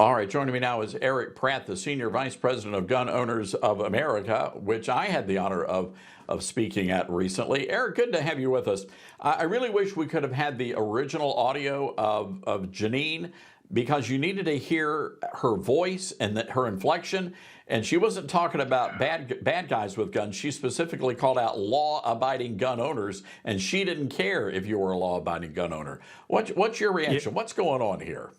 All right, joining me now is Eric Pratt, the Senior Vice President of Gun Owners of America, which I had the honor of speaking at recently. Eric, good to have you with us. I really wish we could have had the original audio of Jeanine, because you needed to hear her voice and her inflection. And she wasn't talking about bad guys with guns. She specifically called out law-abiding gun owners, and she didn't care if you were a law-abiding gun owner. What's your reaction? What's going on here?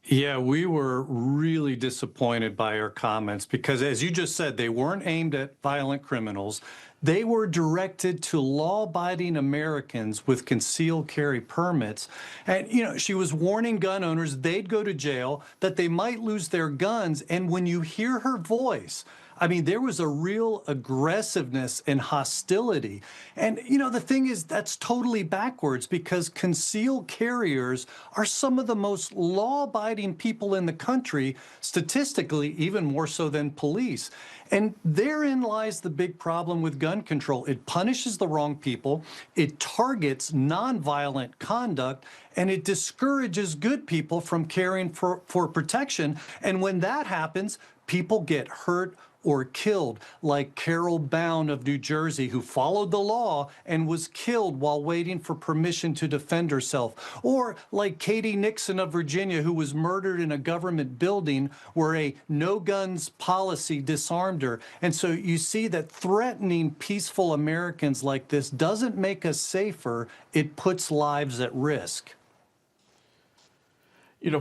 Yeah, we were really disappointed by her comments because, as you just said, they weren't aimed at violent criminals. They were directed to law-abiding Americans with concealed carry permits. And, she was warning gun owners they'd go to jail, that they might lose their guns. And when you hear her voice, I mean, there was a real aggressiveness and hostility. And, the thing is, that's totally backwards because concealed carriers are some of the most law-abiding people in the country, statistically, even more so than police. And therein lies the big problem with gun control. It punishes the wrong people, it targets nonviolent conduct, and it discourages good people from carrying for protection. And when that happens, people get hurt or killed, like Carol Bound of New Jersey, who followed the law and was killed while waiting for permission to defend herself. Or like Katie Nixon of Virginia, who was murdered in a government building where a no guns policy disarmed her. And so you see that threatening peaceful Americans like this doesn't make us safer, it puts lives at risk.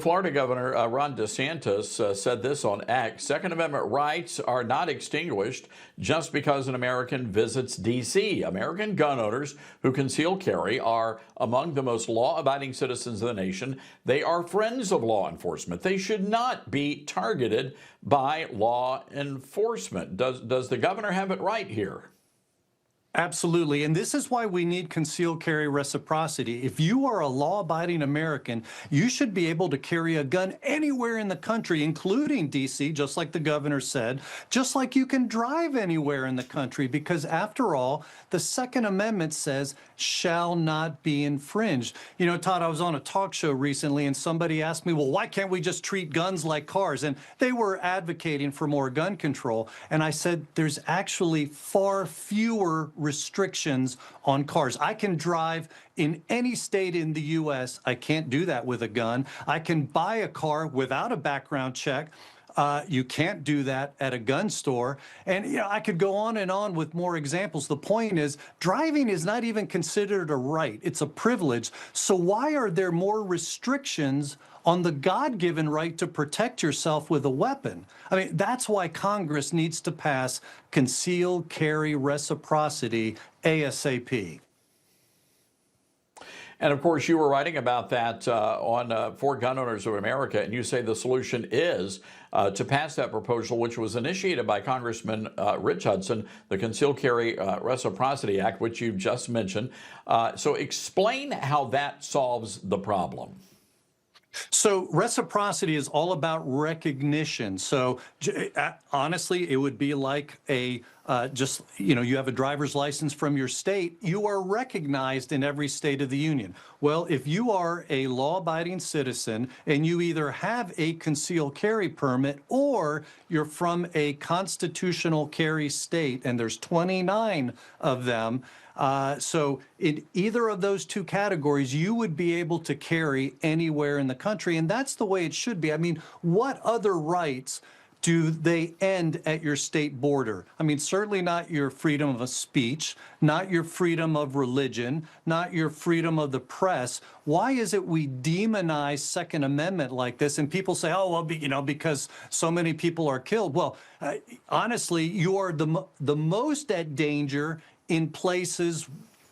Florida Governor Ron DeSantis said this on X: Second Amendment rights are not extinguished just because an American visits D.C. American gun owners who conceal carry are among the most law-abiding citizens of the nation. They are friends of law enforcement. They should not be targeted by law enforcement. Does the governor have it right here? Absolutely. And this is why we need concealed carry reciprocity. If you are a law-abiding American, you should be able to carry a gun anywhere in the country, including D.C., just like the governor said, just like you can drive anywhere in the country, because after all, the Second Amendment says shall not be infringed. Todd, I was on a talk show recently and somebody asked me, well, why can't we just treat guns like cars? And they were advocating for more gun control. And I said, there's actually far fewer restrictions on cars. I can drive in any state in the U.S. I can't do that with a gun. I can buy a car without a background check. You can't do that at a gun store. And, I could go on and on with more examples. The point is, driving is not even considered a right. It's a privilege. So why are there more restrictions on the God-given right to protect yourself with a weapon? I mean, that's why Congress needs to pass concealed carry reciprocity ASAP. And of course, you were writing about that for Gun Owners of America, and you say the solution is to pass that proposal, which was initiated by Congressman Rich Hudson, the Concealed Carry Reciprocity Act, which you just mentioned. So explain how that solves the problem. So reciprocity is all about recognition. So honestly, it would be like a you have a driver's license from your state, you are recognized in every state of the union. Well, if you are a law-abiding citizen and you either have a concealed carry permit or you're from a constitutional carry state, and there's 29 of them, so in either of those two categories, you would be able to carry anywhere in the country, and that's the way it should be. I mean, what other rights do they end at your state border? I mean, certainly not your freedom of speech, not your freedom of religion, not your freedom of the press. Why is it we demonize Second Amendment like this? And people say, oh, well, because so many people are killed. Well, honestly, you are the most at danger in places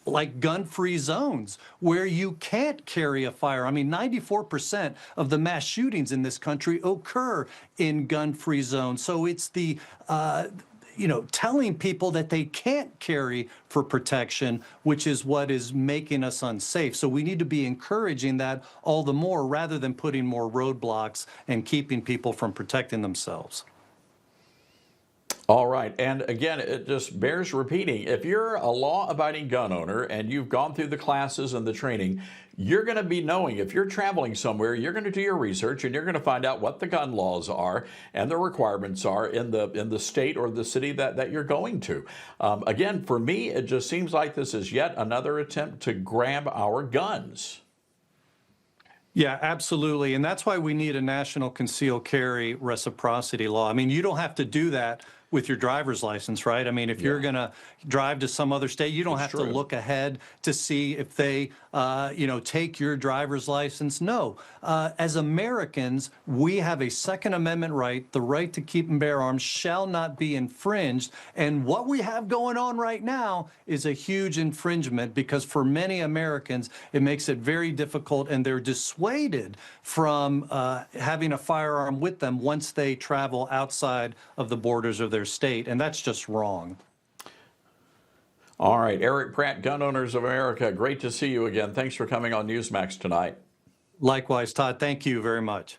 like gun-free zones where you can't carry a firearm. I mean, 94% of the mass shootings in this country occur in gun-free zones. So it's the, telling people that they can't carry for protection, which is what is making us unsafe. So we need to be encouraging that all the more rather than putting more roadblocks and keeping people from protecting themselves. All right. And again, it just bears repeating. If you're a law abiding gun owner and you've gone through the classes and the training, you're going to be knowing if you're traveling somewhere, you're going to do your research and you're going to find out what the gun laws are and the requirements are in the state or the city that you're going to. Again, for me, it just seems like this is yet another attempt to grab our guns. Yeah, absolutely. And that's why we need a national concealed carry reciprocity law. I mean, you don't have to do that with your driver's license, right? I mean, if you're going to drive to some other state, you don't have to look ahead to see if they, take your driver's license. No. As Americans, we have a Second Amendment right. The right to keep and bear arms shall not be infringed. And what we have going on right now is a huge infringement because for many Americans, it makes it very difficult and they're dissuaded from having a firearm with them once they travel outside of the borders of their state. And that's just wrong. All right, Eric Pratt, Gun Owners of America, great to see you again. Thanks for coming on Newsmax tonight. Likewise, Todd, thank you very much.